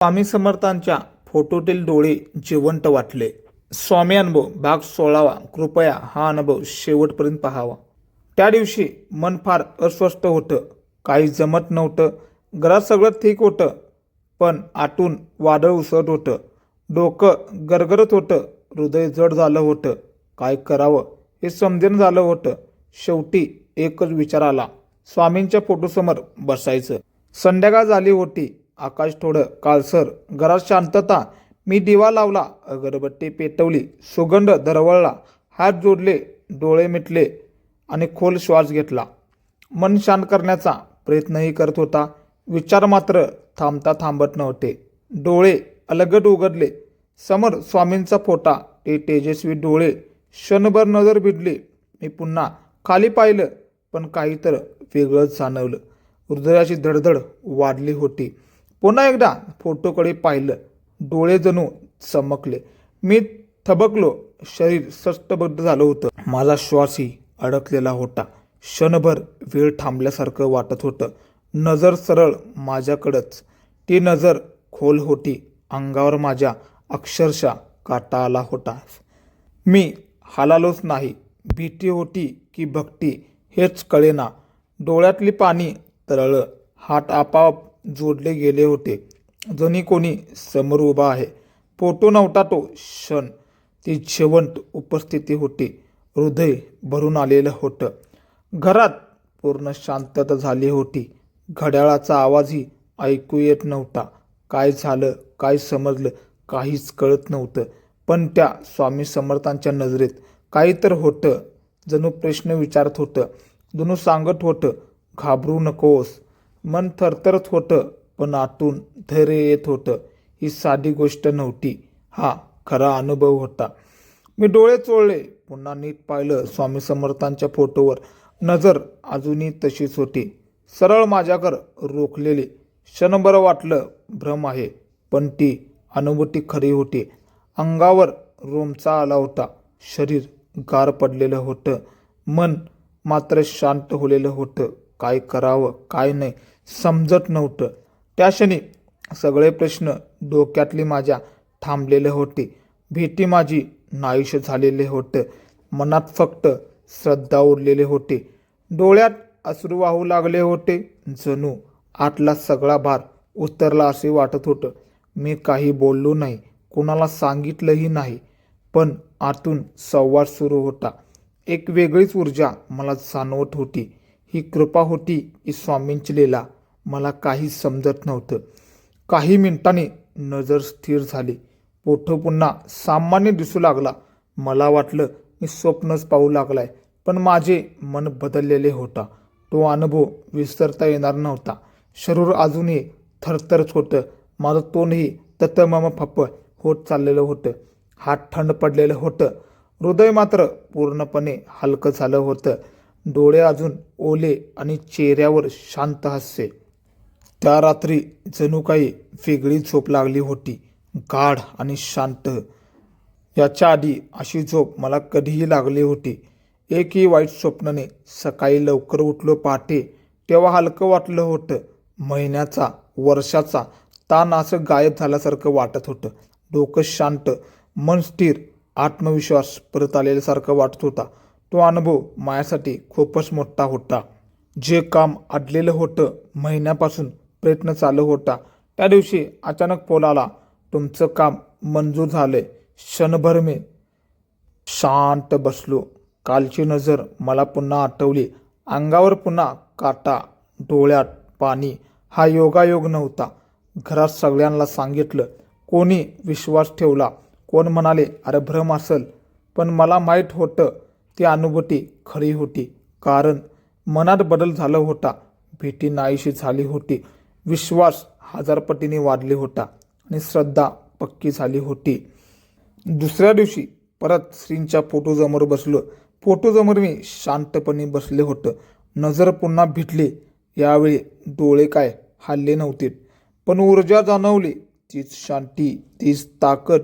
स्वामी समर्थांच्या फोटोतील डोळे जिवंत वाटले. स्वामी अनुभव भाग 16. कृपया हा अनुभव शेवटपर्यंत पाहावा. त्या दिवशी मन फार अस्वस्थ होतं. काही जमत नव्हतं. घरात सगळं ठीक होतं, पण आतून वादळ उसळत होतं. डोकं गरगरत होतं. हृदय जड झालं होतं. काय करावं हे समजेन झालं होतं. शेवटी एकच विचार आला, स्वामींच्या फोटोसमोर बसायचं. संध्याकाळ झाली होती. आकाश थोडं काळसर. घरात शांतता. मी दिवा लावला, अगरबत्ती पेटवली, सुगंध दरवळला, हात जोडले, डोळे मिटले आणि खोल श्वास घेतला. मन शांत करण्याचा प्रयत्नही करत होता. विचार मात्र थांबता थांबत नव्हते. डोळे अलगद उघडले. समोर स्वामींचा फोटा, ते तेजस्वी डोळे. क्षणभर नजर भिडली. मी पुन्हा खाली पाहिलं, पण काहीतरी वेगळंच जाणवलं. हृदयाची धडधड वाढली होती. पुन्हा एकदा फोटोकडे पाहिलं. डोळे जणू चमकले. मी थबकलो. शरीर सष्टबद्ध झालं होतं. माझा श्वासही अडकलेला होता. क्षणभर वेळ थांबल्यासारखं वाटत होतं. नजर सरळ माझ्याकडंच. ती नजर खोल होती. अंगावर माझ्या अक्षरशः काटा आला होता. मी हालालोच नाही. भीती होती की भक्ती हेच कळेना. डोळ्यातली पाणी तरळलं. हात आपोआप जोडले गेले होते. जणी कोणी समोर उभा आहे. फोटो नव्हता तो क्षण. ती जिवंत उपस्थिती होती. हृदय भरून आलेलं होतं. घरात पूर्ण शांतता झाली होती. घड्याळाचा आवाजही ऐकू येत नव्हता. काय झालं, काय समजलं, काहीच कळत नव्हतं. पण त्या स्वामी समर्थांच्या नजरेत काहीतरी होतं. जणू प्रश्न विचारत होतं. जणू सांगत होतं, घाबरू नकोस. मन थरथरत होतं, पण आतून धैर्य येत होतं. ही साधी गोष्ट नव्हती. हा खरा अनुभव होता. मी डोळे चोळले. पुन्हा नीट पाहिलं. स्वामी समर्थांच्या फोटोवर नजर अजूनही तशीच होती. सरळ माझ्याकडं रोखलेली. क्षणभर वाटलं भ्रम आहे, पण ती अनुभूती खरी होती. अंगावर रोमचा आला होता. शरीर गार पडलेलं होतं. मन मात्र शांत होलेलं होतं. काय करावं काय नाही समजत नव्हतं. त्या क्षणी सगळे प्रश्न डोक्यातली माझ्या थांबलेले होते. भीती माझी नाहीशी झालेले होतं. मनात फक्त श्रद्धा उरलेले होते. डोळ्यात अश्रू वाहू लागले होते. जणू आतला सगळा भार उतरला असे वाटत होतं. मी काही बोललो नाही, कुणाला सांगितलंही नाही, पण आतून संवाद सुरू होता. एक वेगळीच ऊर्जा मला जाणवत होती. ही कृपा होती की स्वामींची लीला? मला काही समजत नव्हतं. काही मिनिटांनी नजर स्थिर झाली. फोटो पुन्हा सामान्य दिसू लागला. मला वाटलं मी स्वप्नच पाहू लागलाय, पण माझे मन बदललेले होता. तो अनुभव विसरता येणार नव्हता. शरीर अजूनही थरथरत होतं. माझं तोंडही ततमम फप्प होत चाललेलं होतं. हात थंड पडलेलं होतं. हृदय मात्र पूर्णपणे हलकं झालं होतं. डोळे अजून ओले आणि चेहऱ्यावर शांत हास्य. त्या रात्री जणू काही वेगळी झोप लागली होती. गाढ आणि शांत. याच्या आधी अशी झोप मला कधीही लागली होती. एकही वाईट स्वप्नने. सकाळी लवकर उठलो पहाटे, तेव्हा हलकं वाटलं होतं. महिन्याचा वर्षाचा ताण असं गायब झाल्यासारखं वाटत होतं. डोकं शांत, मन स्थिर, आत्मविश्वास परत आलेल्यासारखं वाटत होता. तो अनुभव माझ्यासाठी खूपच मोठा होता. जे काम अडलेलं होतं, महिन्यापासून प्रयत्न चालू होता, त्या दिवशी अचानक फोन आला, तुमचं काम मंजूर झालंय. क्षणभर मी शांत बसलो. कालची नजर मला पुन्हा आठवली. अंगावर पुन्हा काटा, डोळ्यात पाणी. हा योगायोग नव्हता. घरात सगळ्यांना सांगितलं. कोणी विश्वास ठेवला, कोण म्हणाले अरे भ्रम असेल, पण मला माहीत होतं ती अनुभूती खरी होती. कारण मनात बदल झाला होता. भीती नाहीशी झाली होती. विश्वास 1000 पटीने वाढले होता आणि श्रद्धा पक्की झाली होती. दुसऱ्या दिवशी परत श्रींच्या फोटोजमोर बसलो. फोटोजमोर मी शांतपणे बसले होतं. नजर पुन्हा भिडली. यावेळी डोळे काय हल्ले नव्हते, पण ऊर्जा जाणवली. तीच शांती, तीच ताकद,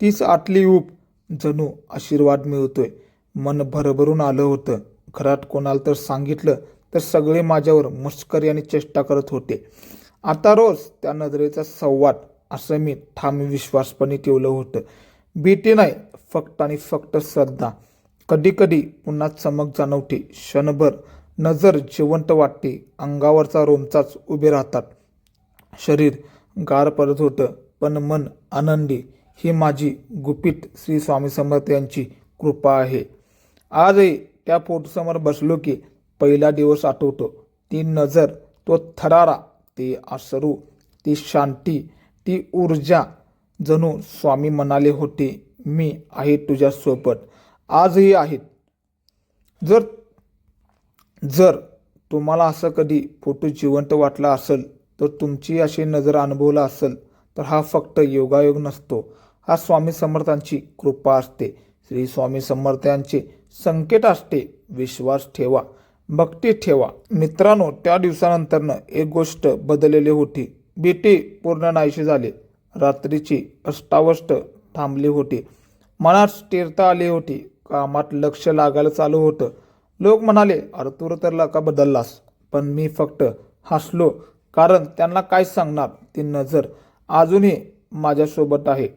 तीच आतली ऊब. जणू आशीर्वाद मिळतोय. मन भरभरून आलं होतं. घरात कोणाला तर सांगितलं तर सगळे माझ्यावर मस्करी आणि चेष्टा करत होते. आता रोज त्या नजरेचा संवाद असं मी ठाम विश्वासपणे ठेवलं होतं. भीती नाही, फक्त आणि फक्त श्रद्धा. कधी कधी पुन्हा चमक जाणवते, क्षणभर नजर जिवंत वाटते, अंगावरचा रोमचाच उभे राहतात. शरीर गार पडत होतं, पण मन आनंदी. ही माझी गुपित श्री स्वामी समर्थ यांची कृपा आहे. आजही त्या फोटोसमोर बसलो की पहिला दिवस आठवतो. ती नजर, तो थरारा, ते अश्रू, ती शांती, ती ऊर्जा. जणू स्वामी म्हणाले होते, मी आहे तुझ्यासोबत, आजही आहेत. जर जर तुम्हाला असं कधी फोटो जिवंत वाटला असेल, तर तुमची अशी नजर अनुभवला असेल, तर हा फक्त योगायोग नसतो, हा स्वामी समर्थांची कृपा असते. श्री स्वामी समर्थ यांचे संकेत असते. विश्वास ठेवा, भक्ती ठेवा. मित्रांनो, त्या दिवसानंतरनं एक गोष्ट बदललेली होती. भीती पूर्ण नाहीशी झाली. रात्रीची अस्तावस्त थांबली होती. मनात स्थिरता आली होती. कामात लक्ष लागायला चालू होतं. लोक म्हणाले, अरे तू तर का बदललास. पण मी फक्त हसलो, कारण त्यांना काय सांगणार. ती नजर अजूनही माझ्यासोबत आहे.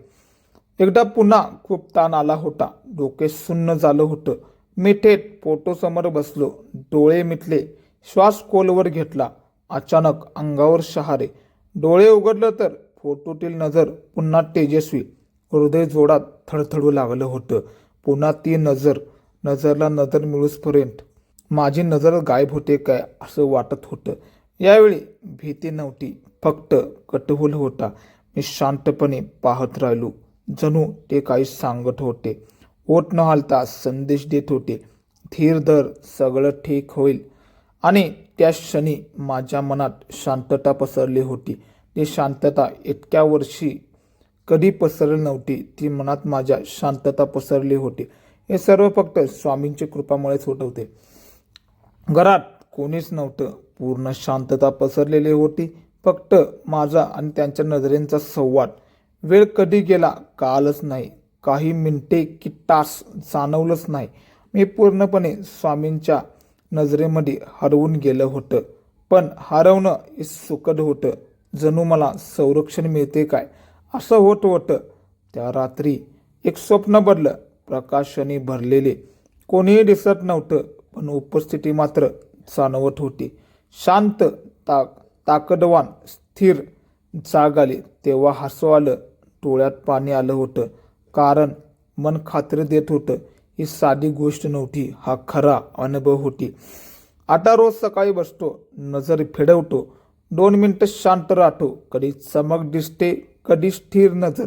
एकदा पुन्हा खूप ताण आला होता. डोके सुन्न झालं होतं. मी थेट फोटोसमोर बसलो. डोळे मिटले, श्वास खोलवर घेतला. अचानक अंगावर शहारे. डोळे उघडलं तर फोटोतील नजर पुन्हा तेजस्वी. हृदय जोरात थडथडू लागलं होतं. पुन्हा ती नजरला नजर मिळूसपर्यंत माझी नजर गायब होते काय असं वाटत होतं. यावेळी भीती नव्हती, फक्त कौतूहल होता. मी शांतपणे पाहत राहिलो. जणू ते काही सांगत होते. ओठ न हालता संदेश देत होते. धीर धर, सगळं ठीक होईल. आणि त्या क्षणी माझ्या मनात शांतता पसरली होती. ती शांतता इतक्या वर्षी कधी पसरली नव्हती. ती मनात माझ्या शांतता पसरली होती. हे सर्व फक्त स्वामींची कृपामुळेच होत होते. घरात कोणीच नव्हतं. पूर्ण शांतता पसरलेली होती. फक्त माझा आणि त्यांच्या नजरेंचा संवाद. वेळ कधी गेला कळालंच नाही. काही मिनिटे की तास जाणवलंच नाही. मी पूर्णपणे स्वामींच्या नजरेमध्ये हरवून गेलं होतं. पण हरवणं हे सुखद होतं. जणू मला संरक्षण मिळते काय असं होत होतं. त्या रात्री एक स्वप्न पडलं. प्रकाशाने भरलेले. कोणीही दिसत नव्हतं, पण उपस्थिती मात्र जाणवत होती. शांत, ताकदवान, स्थिर. जाग आली तेव्हा हसू आलं. डोळ्यात पाणी आलं होतं. कारण मन खात्री देत होतं, ही साधी गोष्ट नव्हती, हा खरा अनुभव होती. आता रोज सकाळी बसतो, नजर फिरवतो, 2 मिनिटं शांत राहतो. कधी चमक दिसते, कधी स्थिर नजर.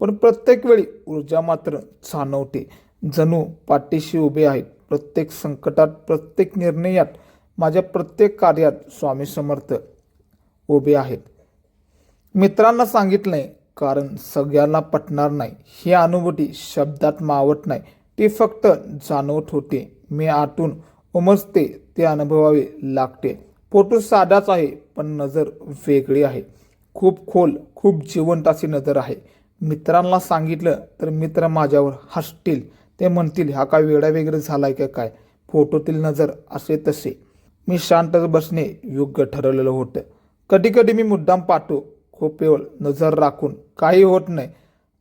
पण प्रत्येक वेळी ऊर्जा मात्र जाणवते. जणू पाठीशी उभे आहेत. प्रत्येक संकटात, प्रत्येक निर्णयात, माझ्या प्रत्येक कार्यात स्वामी समर्थ उभे आहेत. मित्रांना सांगितलं नाही, कारण सगळ्यांना पटणार नाही. ही अनुभूती शब्दात मावत नाही, ती फक्त जाणवत होते. मी आतून उमजते, ते अनुभवावे लागते. फोटो साधाच आहे, पण नजर वेगळी आहे. खूप खोल, खूप जिवंत अशी नजर आहे. मित्रांना सांगितलं तर मित्र माझ्यावर हसतील. ते म्हणतील, हा काय वेडा वगैरे झालाय का काय. फोटोतील नजर असे तसे. मी शांत बसणे योग्य ठरवलेलं होतं. कधी कधी मी मुद्दाम पाहतो, खूप वेळ नजर राखून काही होत नाही.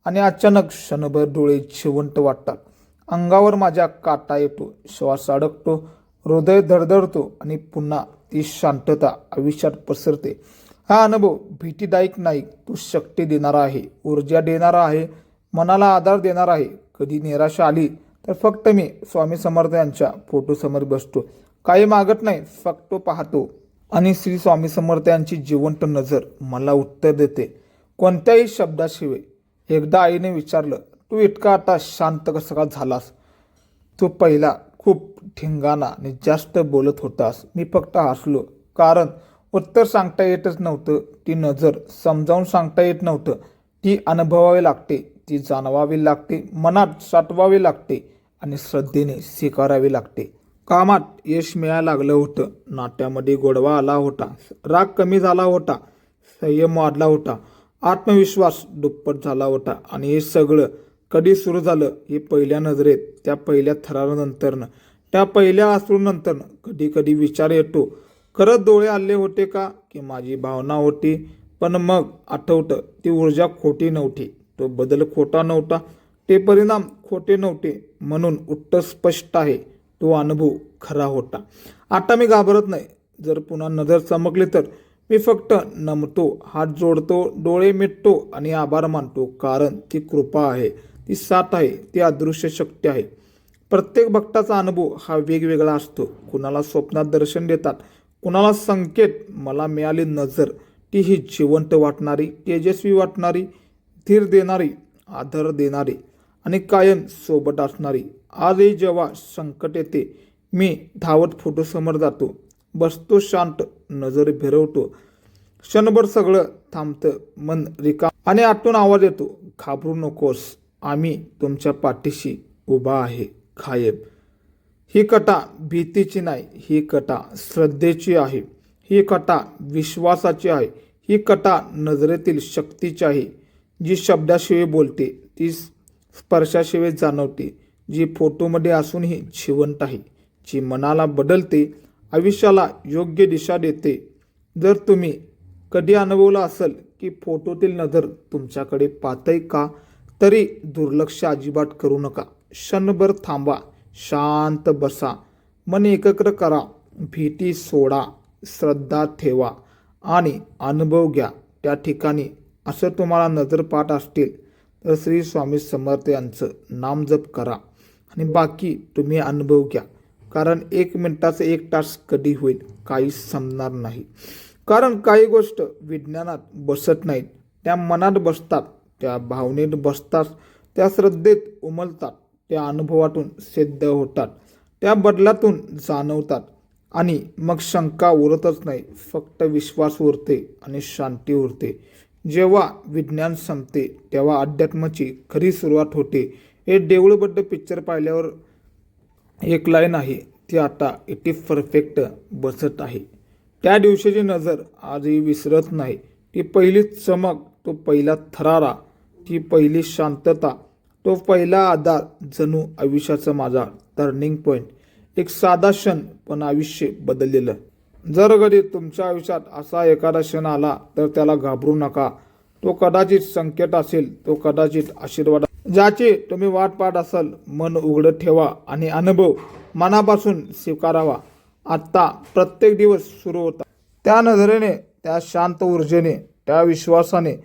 आणि अचानक क्षणभर डोळे जिवंत वाटतात. अंगावर माझ्या काटा येतो, श्वास अडकतो, हृदय धडधडतो आणि पुन्हा ती शांतता आयुष्यात पसरते. हा अनुभव भीतीदायक नाही, तो शक्ती देणारा आहे, ऊर्जा देणारा आहे, मनाला आधार देणारा आहे. कधी निराशा आली तर फक्त मी स्वामी समर्थ यांच्या फोटोसमोर बसतो. काही मागत नाही, फक्त पाहतो. आणि श्री स्वामी समर्थ यांची जिवंत नजर मला उत्तर देते, कोणत्याही शब्दाशिवाय. एकदा आईने विचारलं, तू इतका आता शांत कसा का झालास. तू पहिला खूप धिंगाणा आणि जास्त बोलत होतास. मी फक्त हसलो, कारण उत्तर सांगता येतच नव्हतं. ती नजर समजावून सांगता येत नव्हतं. ती अनुभवावी लागते, ती जाणवावी लागते, मनात साठवावी लागते आणि श्रद्धेने स्वीकारावी लागते. कामात यश मिळायला लागलं होतं. नाट्यामध्ये गोडवा आला होता. राग कमी झाला होता. संयम वाढला होता. आत्मविश्वास दुप्पट झाला होता. आणि हे सगळं कधी सुरू झालं, हे पहिल्या नजरेत, त्या पहिल्या थरारानंतरनं, त्या पहिल्या अश्रूनंतरनं. कधी कधी विचार येतो, खरंच डोळे आले होते का, की माझी भावना होती. पण मग आठवतं ती ऊर्जा खोटी नव्हती, तो बदल खोटा नव्हता, ते परिणाम खोटे नव्हते. म्हणून उत्तर स्पष्ट आहे, तो अनुभव खरा होता. आता मी घाबरत नाही. जर पुन्हा नजर चमकली तर मी फक्त नमतो, हात जोडतो, डोळे मिटतो आणि आभार मानतो. कारण ती कृपा आहे, ती साथ आहे, ती अदृश्य शक्ती आहे. प्रत्येक भक्ताचा अनुभव हा वेगवेगळा असतो. कुणाला स्वप्नात दर्शन देतात, कुणाला संकेत. मला मिळाली नजर ती ही जिवंत वाटणारी, तेजस्वी वाटणारी, धीर देणारी, आदर देणारी आणि कायम सोबत असणारी. आजही जेव्हा संकट येते मी धावत फोटोसमोर जातो, बसतो शांत, नजर फिरवतो. क्षणभर सगळं थांबतं, मन रिकाम आणि आतून आवाज येतो, घाबरू नकोस, आम्ही तुमच्या पाठीशी उभा आहे कायम. ही कथा भीतीची नाही, ही कथा श्रद्धेची आहे, ही कथा विश्वासाची आहे, ही कथा नजरेतील शक्तीची आहे. जी शब्दाशिवाय बोलते, ती स्पर्शाशिवाय जाणवते, जी फोटोमध्ये असूनही जिवंत आहे, जी मनाला बदलते, आयुष्याला योग्य दिशा देते. जर तुम्ही कधी अनुभवलं असेल की फोटोतील नजर तुमच्याकडे पाहतंय का, तरी दुर्लक्ष अजिबात करू नका. क्षणभर थांबा, शांत बसा, मन एकाग्र करा, भीती सोडा, श्रद्धा ठेवा आणि अनुभव घ्या. त्या ठिकाणी असं तुम्हाला नजर पाहत असतील तर श्री स्वामी समर्थ यांचं नाम जप करा आणि बाकी तुम्ही अनुभव घ्या. कारण 1 मिनिटाचं 1 तास कधी होईल काहीच समजणार नाही. कारण काही गोष्ट विज्ञानात बसत नाहीत, त्या मनात बसतात, त्या भावनेत बसतात, त्या श्रद्धेत उमलतात, त्या अनुभवातून सिद्ध होतात, त्या बदलातून जाणवतात आणि मग शंका उरतच नाही, फक्त विश्वास उरते आणि शांती उरते. जेव्हा विज्ञान संपते तेव्हा अध्यात्माची खरी सुरुवात होते. हे देऊळबद्ध पिक्चर पाहिल्यावर एक लाईन आहे, ती आता इथे परफेक्ट बसत आहे. त्या दिवशीची नजर आजही विसरत नाही. ती पहिली चमक, तो पहिला थरारा, ती पहिली शांतता, तो पहिला आधार, जणू आयुष्याचा माझा टर्निंग पॉईंट. एक साधा क्षण पण आयुष्य बदललेलं. जर कधी तुमच्या आयुष्यात असा एखादा क्षण आला तर त्याला घाबरू नका. तो कदाचित संकेत असेल, तो कदाचित आशीर्वाद, ज्याची तुम्ही वाट पाहत असाल. मन उघडं ठेवा आणि अनुभव मनापासून स्वीकारावा. आत्ता प्रत्येक दिवस सुरू होता त्या नजरेने, त्या शांत ऊर्जेने, त्या विश्वासाने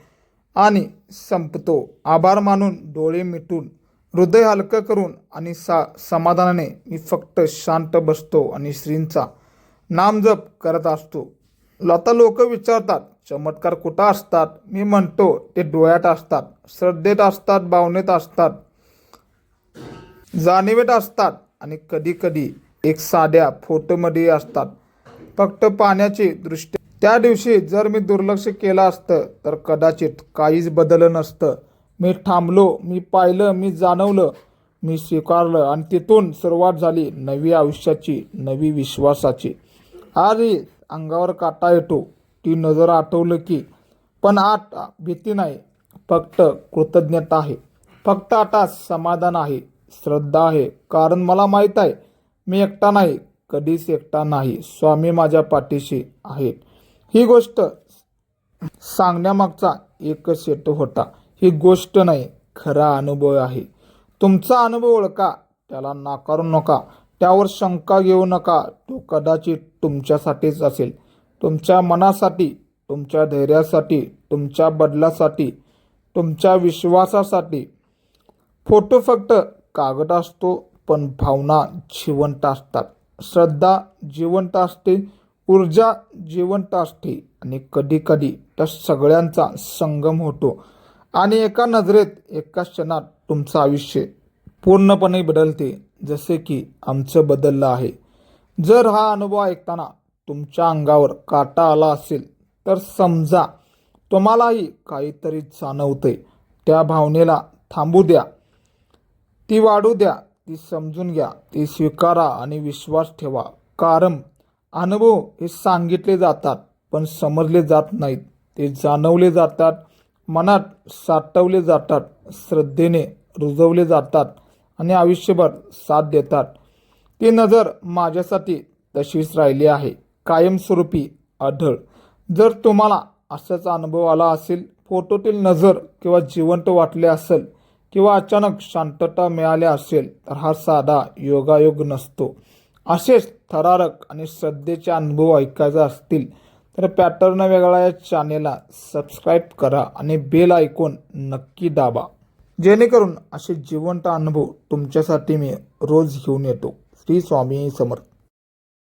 आणि संपतो आभार मानून, डोळे मिटून, हृदय हलकं करून आणि समाधानाने. मी फक्त शांत बसतो आणि श्रींचा नामजप करत असतो. आता लोक विचारतात चमत्कार कुठं असतात. मी म्हणतो ते डोळ्यात असतात, श्रद्धेत असतात, भावनेत असतात, जाणीवेत असतात आणि कधी कधी एक साध्या फोटोमध्ये असतात, फक्त पाहण्याची दृष्टी. त्या दिवशी जर मी दुर्लक्ष केलं असतं तर कदाचित काहीच बदललं नसतं. मी थांबलो, मी पाहिलं, मी जाणवलं, मी स्वीकारलं आणि तिथून सुरुवात झाली नवी आयुष्याची, नवी विश्वासाची. आजही अंगावर काटा येतो ती नजर आठवलं की. पण आता भीती नाही, फक्त कृतज्ञता आहे, फक्त आता समाधान आहे, श्रद्धा आहे. कारण मला माहीत आहे मी एकटा नाही, कधीच एकटा नाही. स्वामी माझ्या पाठीशी आहेत. ही गोष्ट सांगण्यामागचा एकच हेतू होता. ही गोष्ट नाही, खरा अनुभव आहे. तुमचा अनुभव ओळखा, त्याला नाकारू नका, त्यावर शंका घेऊ नका. तो कदाचित तुमच्यासाठीच असेल, तुमच्या मनासाठी, तुमच्या धैर्यासाठी, तुमच्या बदलासाठी, तुमच्या विश्वासासाठी. फोटो फक्त कागद असतो, पण भावना जिवंत असतात, श्रद्धा जिवंत असते, ऊर्जा जिवंत असते आणि कधी कधी त्या सगळ्यांचा संगम होतो आणि एका नजरेत, एका क्षणात तुमचं आयुष्य पूर्णपणे बदलते, जसे की आमचं बदललं आहे. जर हा अनुभव ऐकताना तुमच्या अंगावर काटा आला असेल तर समजा तुम्हालाही काहीतरी जाणवतंय. त्या भावनेला थांबू द्या, ती वाढू द्या, ती समजून घ्या, ती स्वीकारा आणि विश्वास ठेवा. कारण अनुभव हे सांगितले जातात पण समजले जात नाहीत. ते जाणवले जातात, मनात साठवले जातात, श्रद्धेने रुजवले जातात आणि आयुष्यभर साथ देतात. ती नजर माझ्यासाठी तशीच राहिली आहे, कायमस्वरूपी अढळ. जर तुम्हाला असाच अनुभव आला असेल, फोटोतील नजर किंवा जिवंत वाटले असेल किंवा अचानक शांतता मिळाली असेल तर हा साधा योगायोग नसतो. असेच थरारक आणि श्रद्धेचे अनुभव ऐकायचे असतील तर पॅटर्न वेगळा या चॅनेलला सबस्क्राईब करा आणि बेल आयकॉन नक्की दाबा, जेणेकरून असे जिवंत अनुभव तुमच्यासाठी मी रोज घेऊन येतो. श्री स्वामी समर्थ.